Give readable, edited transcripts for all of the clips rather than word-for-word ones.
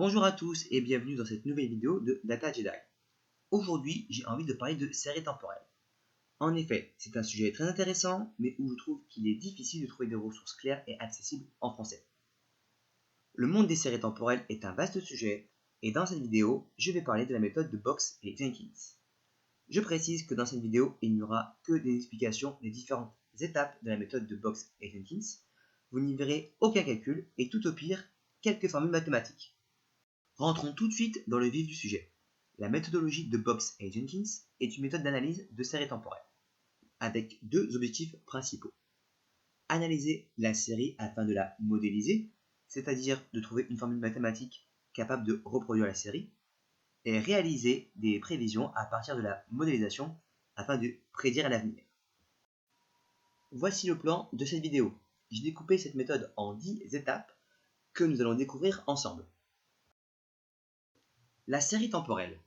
Bonjour à tous et bienvenue dans cette nouvelle vidéo de Data Jedi. Aujourd'hui, j'ai envie de parler de séries temporelles. En effet, c'est un sujet très intéressant, mais où je trouve qu'il est difficile de trouver des ressources claires et accessibles en français. Le monde des séries temporelles est un vaste sujet, et dans cette vidéo, je vais parler de la méthode de Box et Jenkins. Je précise que dans cette vidéo, il n'y aura que des explications des différentes étapes de la méthode de Box et Jenkins. Vous n'y verrez aucun calcul et tout au pire, quelques formules mathématiques. Rentrons tout de suite dans le vif du sujet. La méthodologie de Box et Jenkins est une méthode d'analyse de séries temporelles, avec deux objectifs principaux. Analyser la série afin de la modéliser, c'est-à-dire de trouver une formule mathématique capable de reproduire la série, et réaliser des prévisions à partir de la modélisation afin de prédire l'avenir. Voici le plan de cette vidéo. J'ai découpé cette méthode en 10 étapes que nous allons découvrir ensemble. La série temporelle.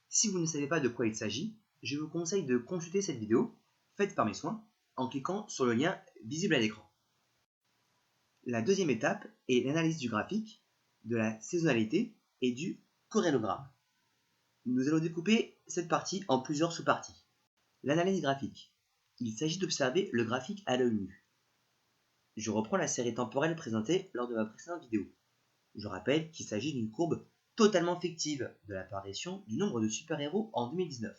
Si vous ne savez pas de quoi il s'agit, je vous conseille de consulter cette vidéo, faite par mes soins, en cliquant sur le lien visible à l'écran. La deuxième étape est l'analyse du graphique, de la saisonnalité et du corrélogramme. Nous allons découper cette partie en plusieurs sous-parties. L'analyse graphique. Il s'agit d'observer le graphique à l'œil nu. Je reprends la série temporelle présentée lors de ma précédente vidéo. Je rappelle qu'il s'agit d'une courbe totalement fictive de l'apparition du nombre de super-héros en 2019.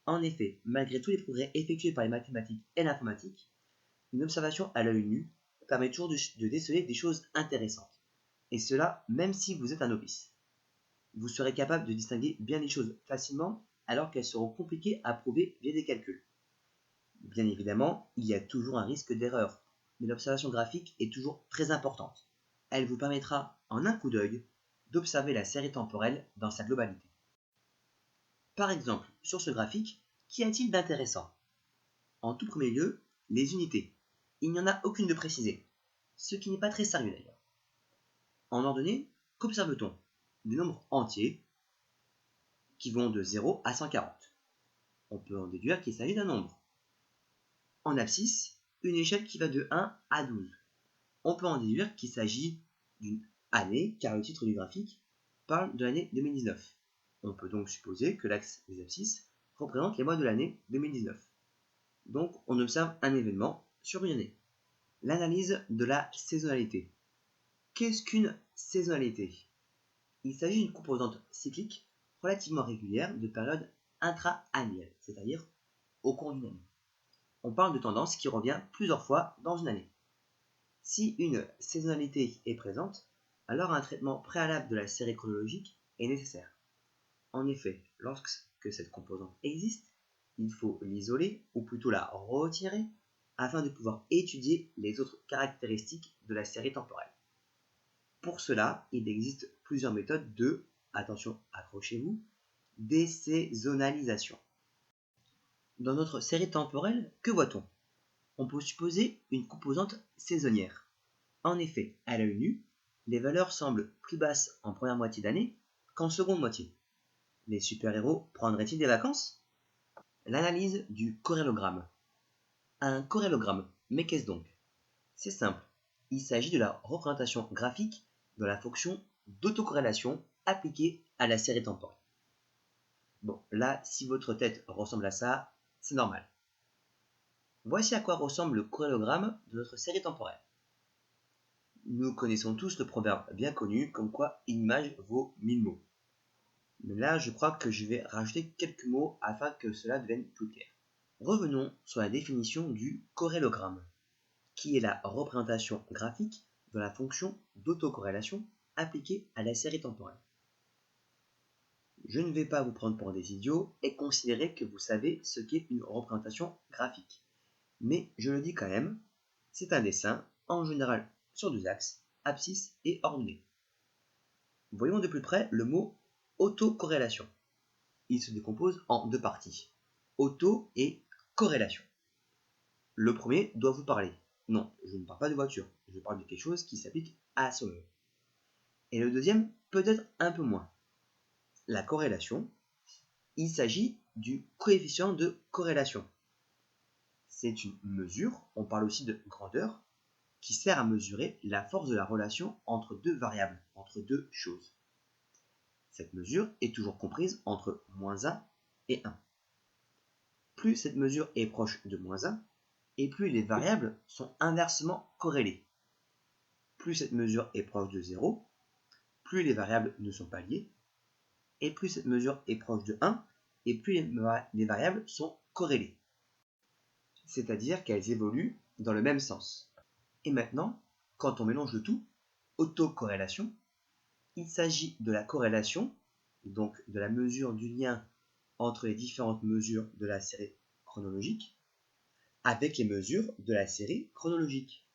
En effet, malgré tous les progrès effectués par les mathématiques et l'informatique, une observation à l'œil nu permet toujours de déceler des choses intéressantes. Et cela même si vous êtes un novice. Vous serez capable de distinguer bien les choses facilement alors qu'elles seront compliquées à prouver via des calculs. Bien évidemment, il y a toujours un risque d'erreur, mais l'observation graphique est toujours très importante. Elle vous permettra, en un coup d'œil, d'observer la série temporelle dans sa globalité. Par exemple, sur ce graphique, qu'y a-t-il d'intéressant? En tout premier lieu, les unités. Il n'y en a aucune de précisée, ce qui n'est pas très sérieux d'ailleurs. En ordonnée, qu'observe-t-on? Des nombres entiers qui vont de 0 à 140. On peut en déduire qu'il s'agit d'un nombre. En abscisse, une échelle qui va de 1 à 12. On peut en déduire qu'il s'agit d'une année, car le titre du graphique parle de l'année 2019. On peut donc supposer que l'axe des abscisses représente les mois de l'année 2019. Donc on observe un événement sur une année. L'analyse de la saisonnalité. Qu'est-ce qu'une saisonnalité? Il s'agit d'une composante cyclique relativement régulière de périodes intra-annuelles, c'est-à-dire au cours d'une année. On parle de tendance qui revient plusieurs fois dans une année. Si une saisonnalité est présente, alors un traitement préalable de la série chronologique est nécessaire. En effet, lorsque cette composante existe, il faut l'isoler, ou plutôt la retirer, afin de pouvoir étudier les autres caractéristiques de la série temporelle. Pour cela, il existe plusieurs méthodes de, attention, accrochez-vous, désaisonnalisation. Dans notre série temporelle, que voit-on? On peut supposer une composante saisonnière. En effet, à l'œil nu, les valeurs semblent plus basses en première moitié d'année qu'en seconde moitié. Les super-héros prendraient-ils des vacances? L'analyse du corrélogramme. Un corrélogramme, mais qu'est-ce donc? C'est simple, il s'agit de la représentation graphique de la fonction d'autocorrélation appliquée à la série temporelle. Bon, là, si votre tête ressemble à ça, c'est normal. Voici à quoi ressemble le corrélogramme de notre série temporelle. Nous connaissons tous le proverbe bien connu comme quoi une image vaut 1000 mots. Mais là, je crois que je vais rajouter quelques mots afin que cela devienne plus clair. Revenons sur la définition du corrélogramme, qui est la représentation graphique de la fonction d'autocorrélation appliquée à la série temporelle. Je ne vais pas vous prendre pour des idiots et considérer que vous savez ce qu'est une représentation graphique. Mais je le dis quand même, c'est un dessin, en général sur deux axes, abscisse et ordonnée. Voyons de plus près le mot autocorrélation. Il se décompose en deux parties, auto et corrélation. Le premier doit vous parler. Non, je ne parle pas de voiture, je parle de quelque chose qui s'applique à soi-même. Et le deuxième, peut-être un peu moins. La corrélation, il s'agit du coefficient de corrélation. C'est une mesure, on parle aussi de grandeur, qui sert à mesurer la force de la relation entre deux variables, entre deux choses. Cette mesure est toujours comprise entre -1 et 1. Plus cette mesure est proche de -1, et plus les variables sont inversement corrélées. Plus cette mesure est proche de 0, plus les variables ne sont pas liées, et plus cette mesure est proche de 1, et plus les variables sont corrélées. C'est-à-dire qu'elles évoluent dans le même sens. Et maintenant, quand on mélange le tout, autocorrélation, il s'agit de la corrélation, donc de la mesure du lien entre les différentes mesures de la série chronologique, avec les mesures de la série chronologique.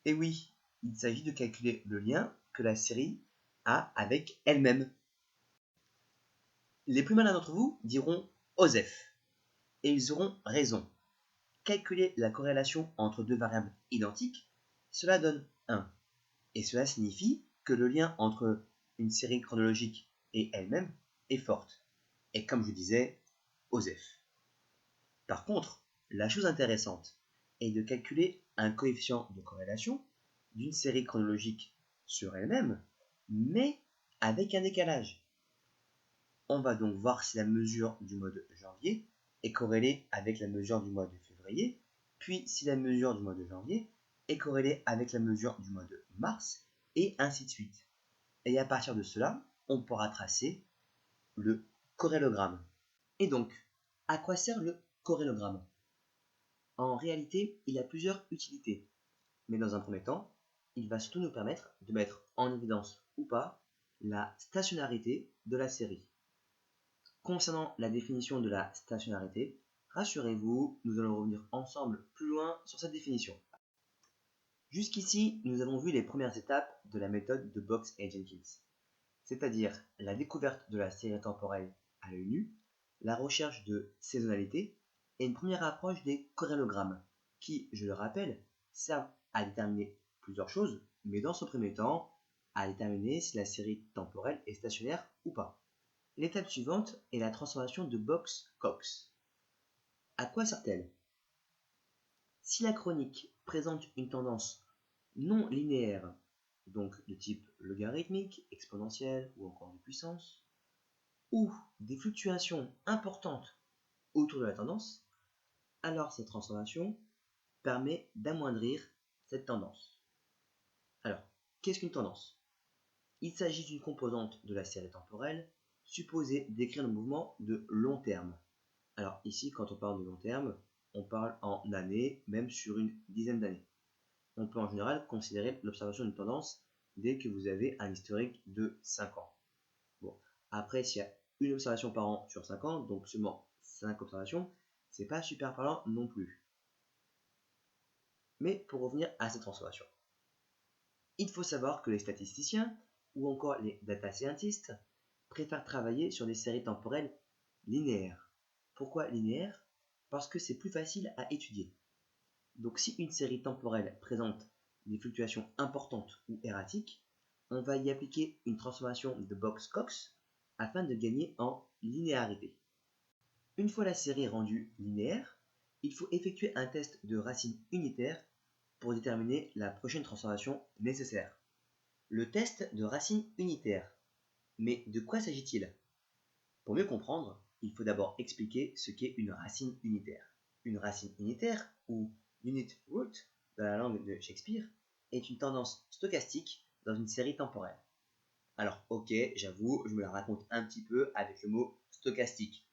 Et oui, il s'agit de calculer le lien que la série a avec elle-même. Les plus malins d'entre vous diront OSEF, et ils auront raison. Calculer la corrélation entre deux variables identiques, cela donne 1. Et cela signifie que le lien entre une série chronologique et elle-même est forte. Et comme je disais, OSEF. Par contre, la chose intéressante est de calculer un coefficient de corrélation d'une série chronologique sur elle-même, mais avec un décalage. On va donc voir si la mesure du mois de janvier est corrélée avec la mesure du mois de février, puis si la mesure du mois de janvier est corrélée avec la mesure du mois de mars, et ainsi de suite. Et à partir de cela, on pourra tracer le corrélogramme. Et donc, à quoi sert le corrélogramme? En réalité, il a plusieurs utilités, mais dans un premier temps, il va surtout nous permettre de mettre en évidence ou pas la stationnarité de la série. Concernant la définition de la stationnarité, rassurez-vous, nous allons revenir ensemble plus loin sur cette définition. Jusqu'ici, nous avons vu les premières étapes de la méthode de Box et Jenkins, c'est-à-dire la découverte de la série temporelle à l'œil nu, la recherche de saisonnalité et une première approche des corrélogrammes, qui, je le rappelle, servent à déterminer plusieurs choses, mais dans ce premier temps, à déterminer si la série temporelle est stationnaire ou pas. L'étape suivante est la transformation de Box-Cox. À quoi sert-elle? Si la chronique présente une tendance non linéaire, donc de type logarithmique, exponentielle ou encore de puissance, ou des fluctuations importantes autour de la tendance, alors cette transformation permet d'amoindrir cette tendance. Alors, qu'est-ce qu'une tendance? Il s'agit d'une composante de la série temporelle supposée décrire le mouvement de long terme. Alors ici, quand on parle de long terme, on parle en années, même sur une dizaine d'années. On peut en général considérer l'observation d'une tendance dès que vous avez un historique de 5 ans. Bon, après, s'il y a une observation par an sur 5 ans, donc seulement 5 observations, c'est pas super parlant non plus. Mais pour revenir à cette transformation, il faut savoir que les statisticiens, ou encore les data scientists, préfèrent travailler sur des séries temporelles linéaires. Pourquoi linéaires? Parce que c'est plus facile à étudier. Donc si une série temporelle présente des fluctuations importantes ou erratiques, on va y appliquer une transformation de Box-Cox afin de gagner en linéarité. Une fois la série rendue linéaire, il faut effectuer un test de racine unitaire pour déterminer la prochaine transformation nécessaire. Le test de racine unitaire. Mais de quoi s'agit-il? Pour mieux comprendre, il faut d'abord expliquer ce qu'est une racine unitaire. Une racine unitaire, ou unit root dans la langue de Shakespeare, est une tendance stochastique dans une série temporelle. Alors ok, j'avoue, je me la raconte un petit peu avec le mot stochastique.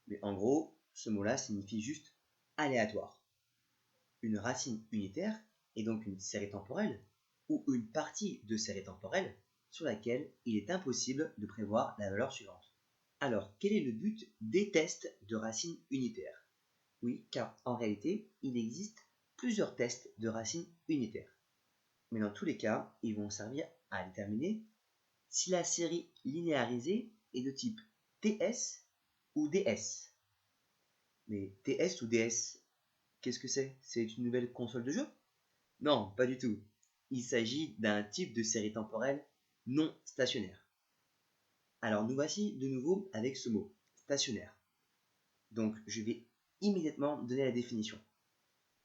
Mais en gros, ce mot-là signifie juste aléatoire. Une racine unitaire est donc une série temporelle, ou une partie de série temporelle, sur laquelle il est impossible de prévoir la valeur suivante. Alors, quel est le but des tests de racines unitaires? Oui, car en réalité, il existe plusieurs tests de racines unitaires. Mais dans tous les cas, ils vont servir à déterminer si la série linéarisée est de type TS ou DS. Mais TS ou DS, qu'est-ce que c'est? C'est une nouvelle console de jeu? Non, pas du tout. Il s'agit d'un type de série temporelle non stationnaire. Alors nous voici de nouveau avec ce mot, stationnaire. Donc je vais immédiatement donner la définition.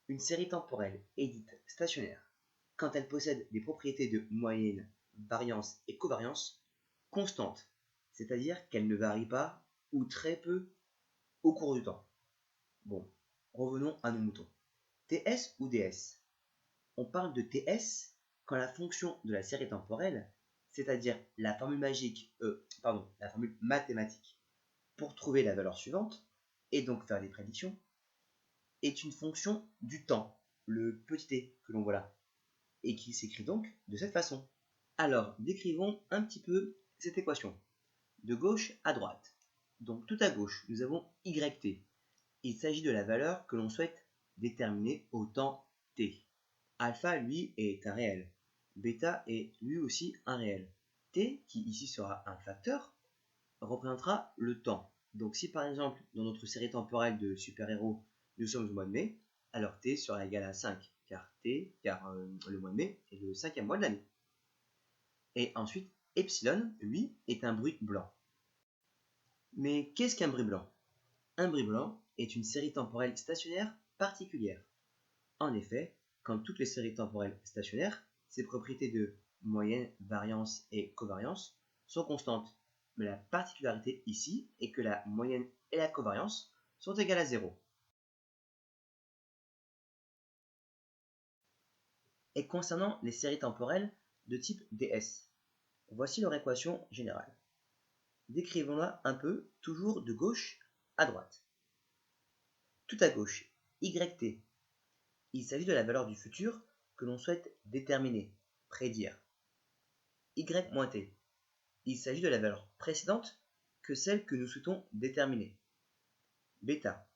Une série temporelle est dite stationnaire quand elle possède des propriétés de moyenne, variance et covariance constantes, c'est-à-dire qu'elle ne varie pas ou très peu au cours du temps. Bon, revenons à nos moutons. TS ou DS? On parle de TS quand la fonction de la série temporelle, c'est-à-dire la formule la formule mathématique pour trouver la valeur suivante, et donc faire des prédictions, est une fonction du temps, le petit t que l'on voit là, et qui s'écrit donc de cette façon. Alors, décrivons un petit peu cette équation, de gauche à droite. Donc tout à gauche, nous avons yt. Il s'agit de la valeur que l'on souhaite déterminer au temps t. Alpha, lui, est un réel. Bêta est lui aussi un réel. T, qui ici sera un facteur, représentera le temps. Donc si par exemple, dans notre série temporelle de super-héros, nous sommes au mois de mai, alors t sera égal à 5, car le mois de mai est le 5e mois de l'année. Et ensuite, epsilon, lui, est un bruit blanc. Mais qu'est-ce qu'un bruit blanc? Un bruit blanc est une série temporelle stationnaire particulière. En effet, comme toutes les séries temporelles stationnaires, ses propriétés de moyenne, variance et covariance sont constantes. Mais la particularité ici est que la moyenne et la covariance sont égales à 0. Et concernant les séries temporelles de type DS, voici leur équation générale. Décrivons-la un peu, toujours de gauche à droite. Tout à gauche, YT. Il s'agit de la valeur du futur que l'on souhaite déterminer, prédire. Y-T. Il s'agit de la valeur précédente que celle que nous souhaitons déterminer. Bêta.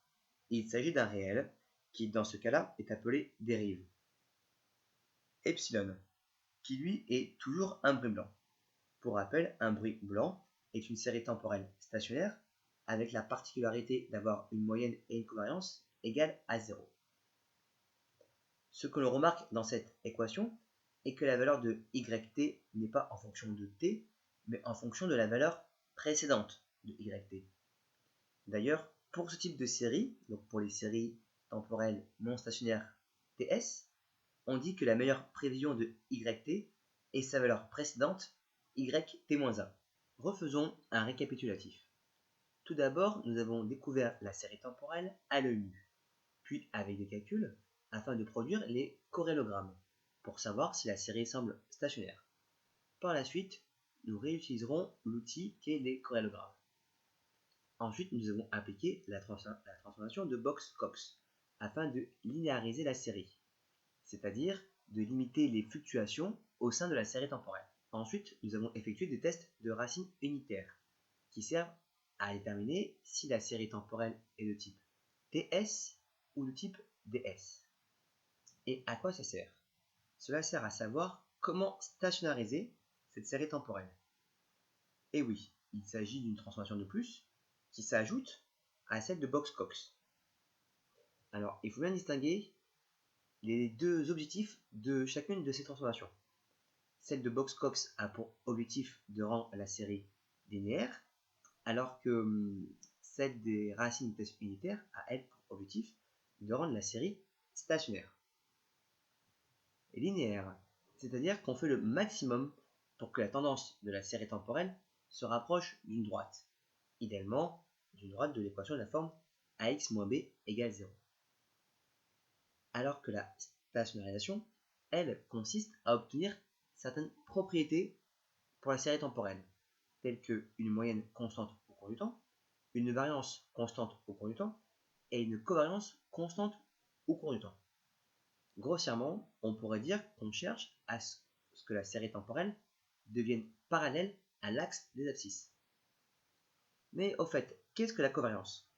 Il s'agit d'un réel qui, dans ce cas-là, est appelé dérive. Epsilon, qui lui est toujours un bruit blanc. Pour rappel, un bruit blanc est une série temporelle stationnaire avec la particularité d'avoir une moyenne et une covariance égales à 0. Ce que l'on remarque dans cette équation est que la valeur de yt n'est pas en fonction de t, mais en fonction de la valeur précédente de yt. D'ailleurs, pour ce type de série, donc pour les séries temporelles non stationnaires TS, on dit que la meilleure prévision de yt est sa valeur précédente yt-1. Refaisons un récapitulatif. Tout d'abord, nous avons découvert la série temporelle à l'œil nu, puis avec des calculs, afin de produire les corrélogrammes, pour savoir si la série semble stationnaire. Par la suite, nous réutiliserons l'outil qu'est les corrélogrammes. Ensuite, nous avons appliqué la transformation de Box-Cox, afin de linéariser la série, c'est-à-dire de limiter les fluctuations au sein de la série temporelle. Ensuite, nous avons effectué des tests de racines unitaires, qui servent à déterminer si la série temporelle est de type TS ou de type DS. Et à quoi ça sert? Cela sert à savoir comment stationnariser cette série temporelle. Et oui, il s'agit d'une transformation de plus qui s'ajoute à celle de Box-Cox. Alors, il faut bien distinguer les deux objectifs de chacune de ces transformations. Celle de Box-Cox a pour objectif de rendre la série linéaire, alors que celle des racines unitaires a elle pour objectif de rendre la série stationnaire. Linéaire, c'est-à-dire qu'on fait le maximum pour que la tendance de la série temporelle se rapproche d'une droite, idéalement d'une droite de l'équation de la forme ax moins b égale 0. Alors que la stationnarisation, elle, consiste à obtenir certaines propriétés pour la série temporelle, telles qu'une moyenne constante au cours du temps, une variance constante au cours du temps, et une covariance constante au cours du temps. Grossièrement, on pourrait dire qu'on cherche à ce que la série temporelle devienne parallèle à l'axe des abscisses. Mais au fait, qu'est-ce que la covariance?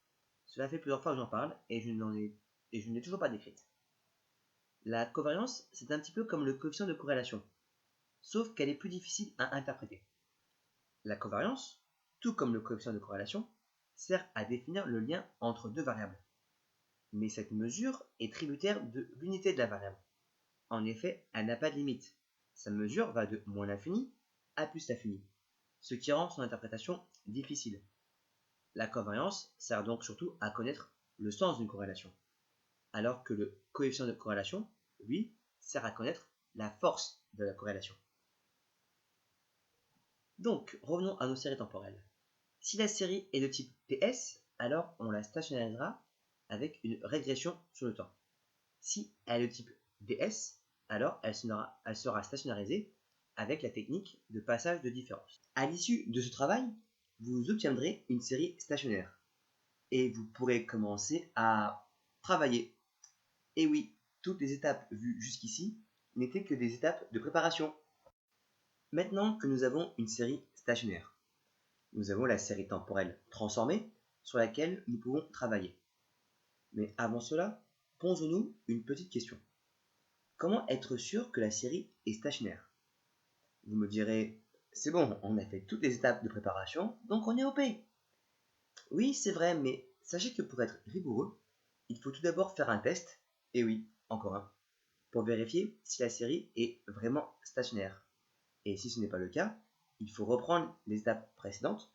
Cela fait plusieurs fois que j'en parle et je ne l'ai toujours pas décrite. La covariance, c'est un petit peu comme le coefficient de corrélation, sauf qu'elle est plus difficile à interpréter. La covariance, tout comme le coefficient de corrélation, sert à définir le lien entre deux variables. Mais cette mesure est tributaire de l'unité de la variable. En effet, elle n'a pas de limite. Sa mesure va de moins l'infini à plus l'infini, ce qui rend son interprétation difficile. La covariance sert donc surtout à connaître le sens d'une corrélation, alors que le coefficient de corrélation, lui, sert à connaître la force de la corrélation. Donc, revenons à nos séries temporelles. Si la série est de type PS, alors on la stationnarisera avec une régression sur le temps. Si elle est de type DS, alors elle sera stationnarisée avec la technique de passage de différence. À l'issue de ce travail, vous obtiendrez une série stationnaire et vous pourrez commencer à travailler. Et oui, toutes les étapes vues jusqu'ici n'étaient que des étapes de préparation. Maintenant que nous avons une série stationnaire, nous avons la série temporelle transformée sur laquelle nous pouvons travailler. Mais avant cela, posons-nous une petite question. Comment être sûr que la série est stationnaire? Vous me direz, c'est bon, on a fait toutes les étapes de préparation, donc on est OP. Oui, c'est vrai, mais sachez que pour être rigoureux, il faut tout d'abord faire un test, et oui, encore un, pour vérifier si la série est vraiment stationnaire. Et si ce n'est pas le cas, il faut reprendre les étapes précédentes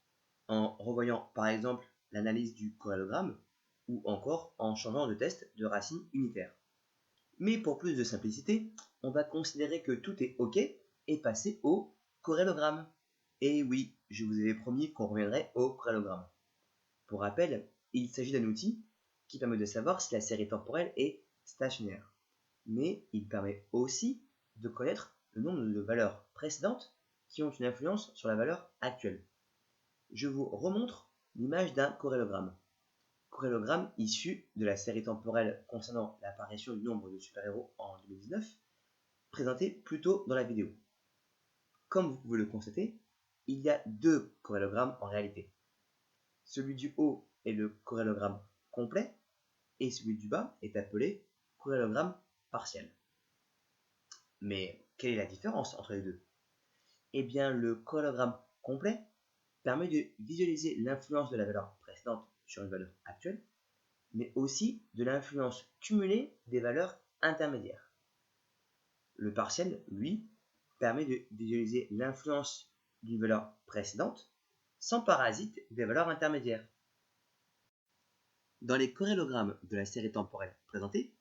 en revoyant par exemple l'analyse du corrélogramme ou encore en changeant de test de racine unitaire. Mais pour plus de simplicité, on va considérer que tout est OK et passer au corrélogramme. Et oui, je vous avais promis qu'on reviendrait au corrélogramme. Pour rappel, il s'agit d'un outil qui permet de savoir si la série temporelle est stationnaire. Mais il permet aussi de connaître le nombre de valeurs précédentes qui ont une influence sur la valeur actuelle. Je vous remontre l'image d'un corrélogramme. Corrélogramme issu de la série temporelle concernant l'apparition du nombre de super-héros en 2019, présenté plus tôt dans la vidéo. Comme vous pouvez le constater, il y a deux corrélogrammes en réalité. Celui du haut est le corrélogramme complet et celui du bas est appelé corrélogramme partiel. Mais quelle est la différence entre les deux? Eh bien, le corrélogramme complet permet de visualiser l'influence de la valeur précédente sur une valeur actuelle, mais aussi de l'influence cumulée des valeurs intermédiaires. Le partiel, lui, permet de visualiser l'influence d'une valeur précédente sans parasite des valeurs intermédiaires. Dans les corrélogrammes de la série temporelle présentée,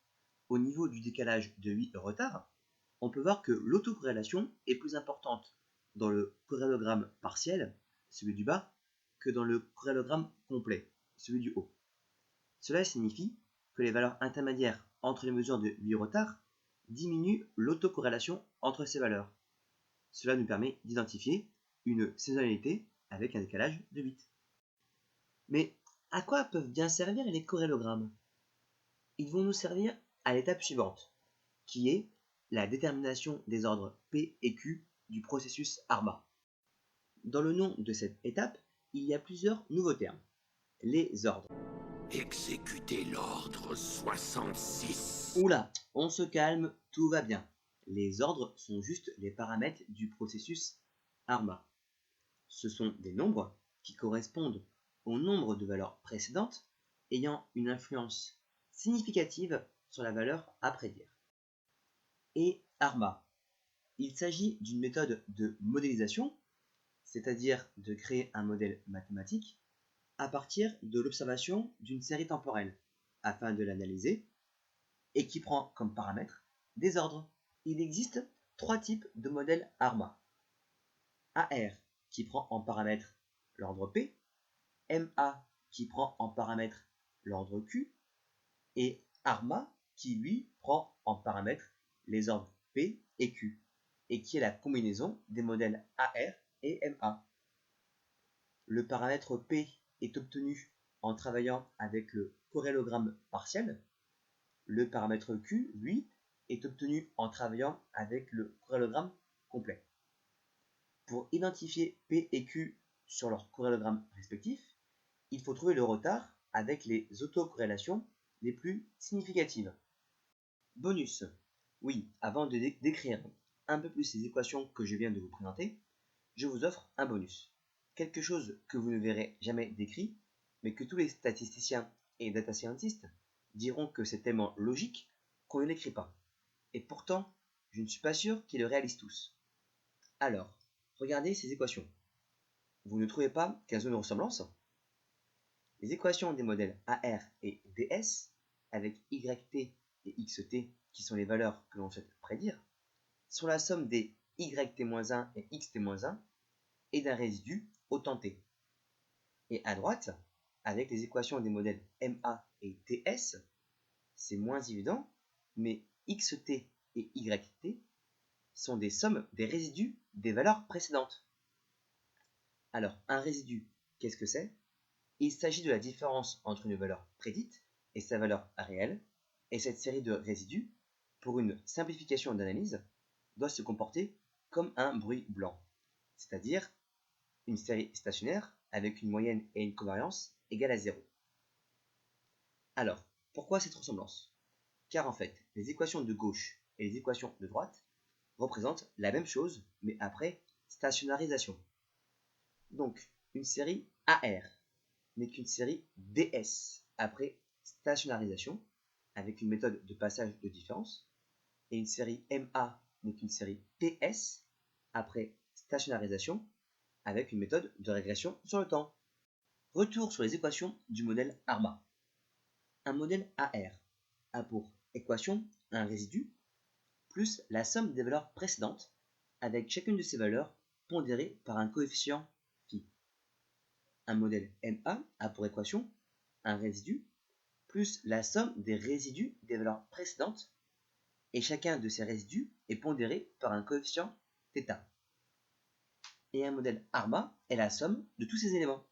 au niveau du décalage de 8 retard, on peut voir que l'autocorrélation est plus importante dans le corrélogramme partiel, celui du bas, que dans le corrélogramme complet, celui du haut. Cela signifie que les valeurs intermédiaires entre les mesures de 8 retard diminuent l'autocorrélation entre ces valeurs. Cela nous permet d'identifier une saisonnalité avec un décalage de 8. Mais à quoi peuvent bien servir les corrélogrammes? Ils vont nous servir à l'étape suivante, qui est la détermination des ordres P et Q du processus ARMA. Dans le nom de cette étape, il y a plusieurs nouveaux termes. Les ordres. Exécutez l'ordre 66. Oula, on se calme, tout va bien. Les ordres sont juste les paramètres du processus ARMA. Ce sont des nombres qui correspondent au nombre de valeurs précédentes ayant une influence significative sur la valeur à prédire. Et ARMA. Il s'agit d'une méthode de modélisation, c'est-à-dire de créer un modèle mathématique à partir de l'observation d'une série temporelle, afin de l'analyser, et qui prend comme paramètre des ordres. Il existe trois types de modèles ARMA. AR qui prend en paramètre l'ordre P, MA qui prend en paramètre l'ordre Q, et ARMA qui lui prend en paramètre les ordres P et Q, et qui est la combinaison des modèles AR et MA. Le paramètre P est obtenu en travaillant avec le corrélogramme partiel. Le paramètre Q, lui, est obtenu en travaillant avec le corrélogramme complet. Pour identifier P et Q sur leur corrélogramme respectif, il faut trouver le retard avec les autocorrélations les plus significatives. Bonus. Oui, avant de décrire un peu plus ces équations que je viens de vous présenter, je vous offre un bonus. Quelque chose que vous ne verrez jamais décrit, mais que tous les statisticiens et data scientists diront que c'est tellement logique qu'on ne l'écrit pas. Et pourtant, je ne suis pas sûr qu'ils le réalisent tous. Alors, regardez ces équations. Vous ne trouvez pas qu'elles ont une ressemblance? Les équations des modèles AR et DS, avec YT et XT, qui sont les valeurs que l'on souhaite prédire, sont la somme des YT-1 et XT-1 et d'un résidu au temps t. Et à droite, avec les équations des modèles MA et TS, c'est moins évident, mais xt et yt sont des sommes des résidus des valeurs précédentes. Alors, un résidu, qu'est-ce que c'est? Il s'agit de la différence entre une valeur prédite et sa valeur réelle, et cette série de résidus, pour une simplification d'analyse, doit se comporter comme un bruit blanc, c'est-à-dire une série stationnaire avec une moyenne et une covariance égale à 0. Alors, pourquoi cette ressemblance? Car en fait, les équations de gauche et les équations de droite représentent la même chose, mais après stationnarisation. Donc, une série AR n'est qu'une série DS après stationnarisation, avec une méthode de passage de différence, et une série MA n'est qu'une série TS après stationnarisation, avec une méthode de régression sur le temps. Retour sur les équations du modèle ARMA. Un modèle AR a pour équation un résidu plus la somme des valeurs précédentes, avec chacune de ces valeurs pondérée par un coefficient phi. Un modèle MA a pour équation un résidu plus la somme des résidus des valeurs précédentes, et chacun de ces résidus est pondéré par un coefficient θ. Et un modèle ARMA est la somme de tous ces éléments.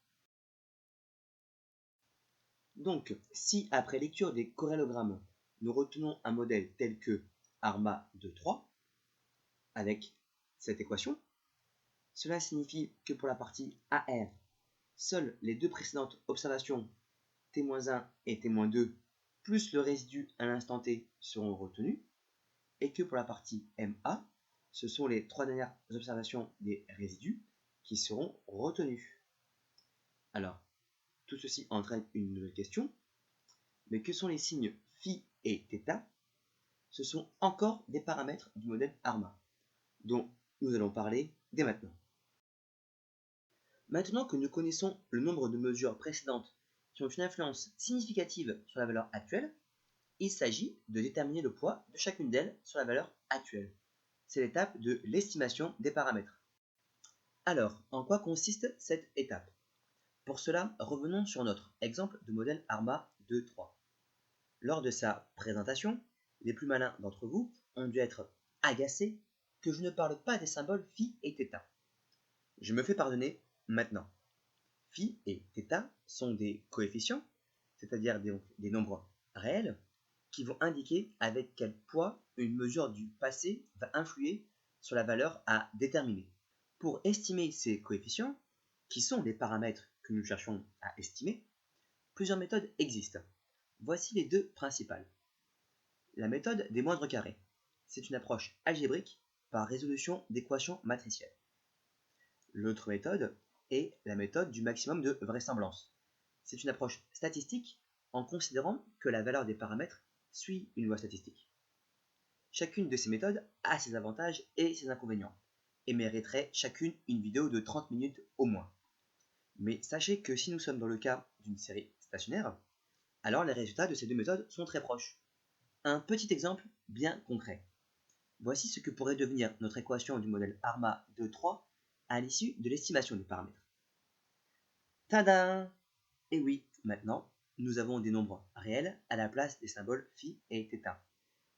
Donc, si après lecture des corrélogrammes, nous retenons un modèle tel que ARMA de 3, avec cette équation, cela signifie que pour la partie AR, seules les deux précédentes observations T-1 et T-2 plus le résidu à l'instant T seront retenus, et que pour la partie MA, ce sont les trois dernières observations des résidus qui seront retenues. Alors, tout ceci entraîne une nouvelle question. Mais que sont les signes phi et θ? Ce sont encore des paramètres du modèle ARMA, dont nous allons parler dès maintenant. Maintenant que nous connaissons le nombre de mesures précédentes qui ont une influence significative sur la valeur actuelle, il s'agit de déterminer le poids de chacune d'elles sur la valeur actuelle. C'est l'étape de l'estimation des paramètres. Alors, en quoi consiste cette étape? Pour cela, revenons sur notre exemple de modèle ARMA 2.3. Lors de sa présentation, les plus malins d'entre vous ont dû être agacés que je ne parle pas des symboles phi et θ. Je me fais pardonner maintenant. Phi et θ sont des coefficients, c'est-à-dire des nombres réels, qui vont indiquer avec quel poids une mesure du passé va influer sur la valeur à déterminer. Pour estimer ces coefficients, qui sont les paramètres que nous cherchons à estimer, plusieurs méthodes existent. Voici les deux principales. La méthode des moindres carrés. C'est une approche algébrique par résolution d'équations matricielles. L'autre méthode est la méthode du maximum de vraisemblance. C'est une approche statistique en considérant que la valeur des paramètres suit une loi statistique. Chacune de ces méthodes a ses avantages et ses inconvénients, et mériterait chacune une vidéo de 30 minutes au moins. Mais sachez que si nous sommes dans le cas d'une série stationnaire, alors les résultats de ces deux méthodes sont très proches. Un petit exemple bien concret. Voici ce que pourrait devenir notre équation du modèle ARMA 2.3 à l'issue de l'estimation des paramètres. Tadam! Et oui, maintenant, nous avons des nombres réels à la place des symboles phi et θ.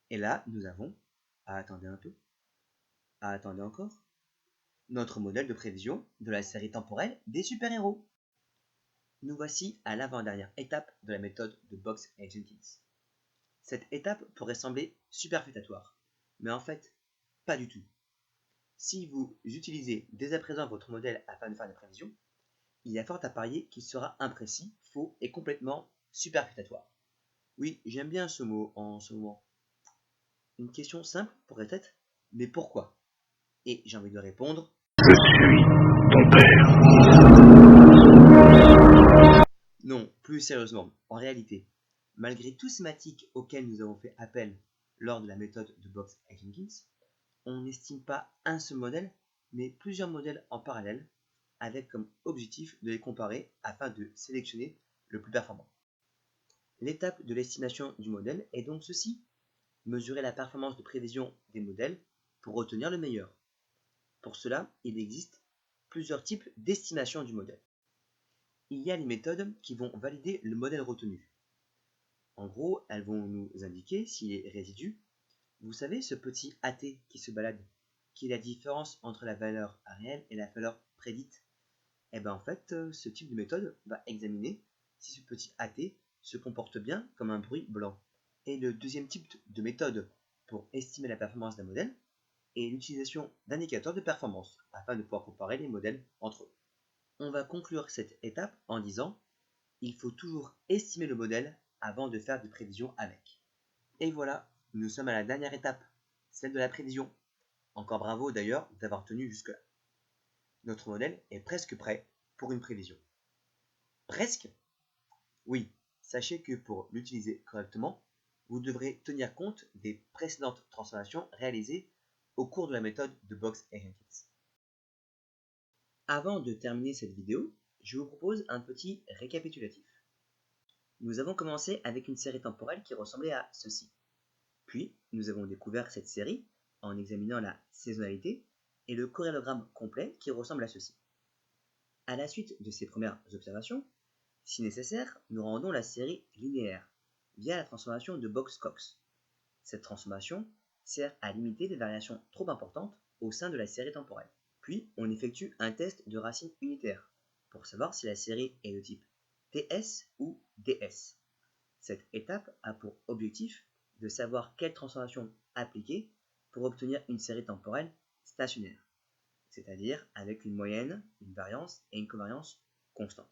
Et là, nous avons, attendez un peu, attendez encore, notre modèle de prévision de la série temporelle des super-héros. Nous voici à l'avant-dernière étape de la méthode de Box et Jenkins. Cette étape pourrait sembler superfétatoire, mais en fait, pas du tout. Si vous utilisez dès à présent votre modèle afin de faire des prévisions, il y a fort à parier qu'il sera imprécis, faux et complètement superfétatoire. Oui, j'aime bien ce mot en ce moment. Une question simple pourrait être « mais pourquoi ?» Et j'ai envie de répondre « Je suis ton père. » Non, plus sérieusement, en réalité, malgré tous ces mathématiques auxquels nous avons fait appel lors de la méthode de Box et Jenkins, on n'estime pas un seul modèle, mais plusieurs modèles en parallèle, avec comme objectif de les comparer afin de sélectionner le plus performant. L'étape de l'estimation du modèle est donc ceci: mesurer la performance de prévision des modèles pour retenir le meilleur. Pour cela, il existe plusieurs types d'estimation du modèle. il y a les méthodes qui vont valider le modèle retenu. En gros, elles vont nous indiquer si les résidus, vous savez ce petit AT qui se balade, qui est la différence entre la valeur réelle et la valeur prédite, et bien en fait, ce type de méthode va examiner si ce petit AT se comporte bien comme un bruit blanc. Et le deuxième type de méthode pour estimer la performance d'un modèle est l'utilisation d'indicateurs de performance afin de pouvoir comparer les modèles entre eux. On va conclure cette étape en disant il faut toujours estimer le modèle avant de faire des prévisions avec. Et voilà, nous sommes à la dernière étape, celle de la prévision. Encore bravo d'ailleurs d'avoir tenu jusque-là. Notre modèle est presque prêt pour une prévision. Presque? Oui, sachez que pour l'utiliser correctement, vous devrez tenir compte des précédentes transformations réalisées au cours de la méthode de Box et Hankins. Avant de terminer cette vidéo, je vous propose un petit récapitulatif. Nous avons commencé avec une série temporelle qui ressemblait à ceci. Puis, nous avons découvert cette série en examinant la saisonnalité et le corrélogramme complet qui ressemble à ceci. À la suite de ces premières observations, si nécessaire, nous rendons la série linéaire via la transformation de Box-Cox. Cette transformation sert à limiter des variations trop importantes au sein de la série temporelle. Puis, on effectue un test de racine unitaire pour savoir si la série est de type TS ou DS. Cette étape a pour objectif de savoir quelle transformation appliquer pour obtenir une série temporelle stationnaire, c'est-à-dire avec une moyenne, une variance et une covariance constante.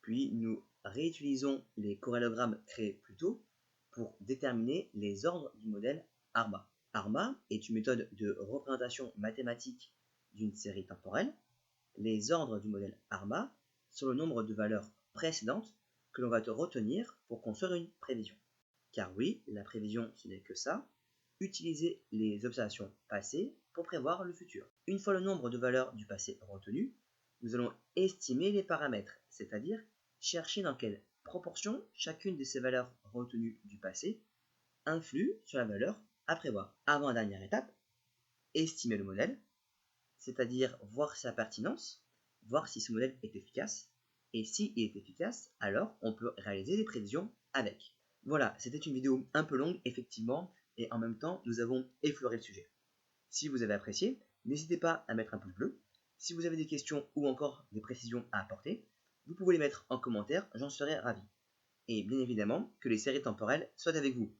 Puis nous réutilisons les corrélogrammes créés plus tôt pour déterminer les ordres du modèle ARMA. ARMA est une méthode de représentation mathématique d'une série temporelle. Les ordres du modèle ARMA sont le nombre de valeurs précédentes que l'on va retenir pour construire une prévision. Car oui, la prévision ce n'est que ça, utiliser les observations passées pour prévoir le futur. Une fois le nombre de valeurs du passé retenu, nous allons estimer les paramètres, c'est-à-dire chercher dans quelle proportion chacune de ces valeurs retenues du passé influe sur la valeur à prévoir. Avant-dernière étape, estimer le modèle, c'est-à-dire voir sa pertinence, voir si ce modèle est efficace, et s'il est efficace, alors on peut réaliser des prévisions avec. Voilà, c'était une vidéo un peu longue, effectivement, et en même temps, nous avons effleuré le sujet. Si vous avez apprécié, n'hésitez pas à mettre un pouce bleu. Si vous avez des questions ou encore des précisions à apporter, vous pouvez les mettre en commentaire, j'en serai ravi. Et bien évidemment, que les séries temporelles soient avec vous.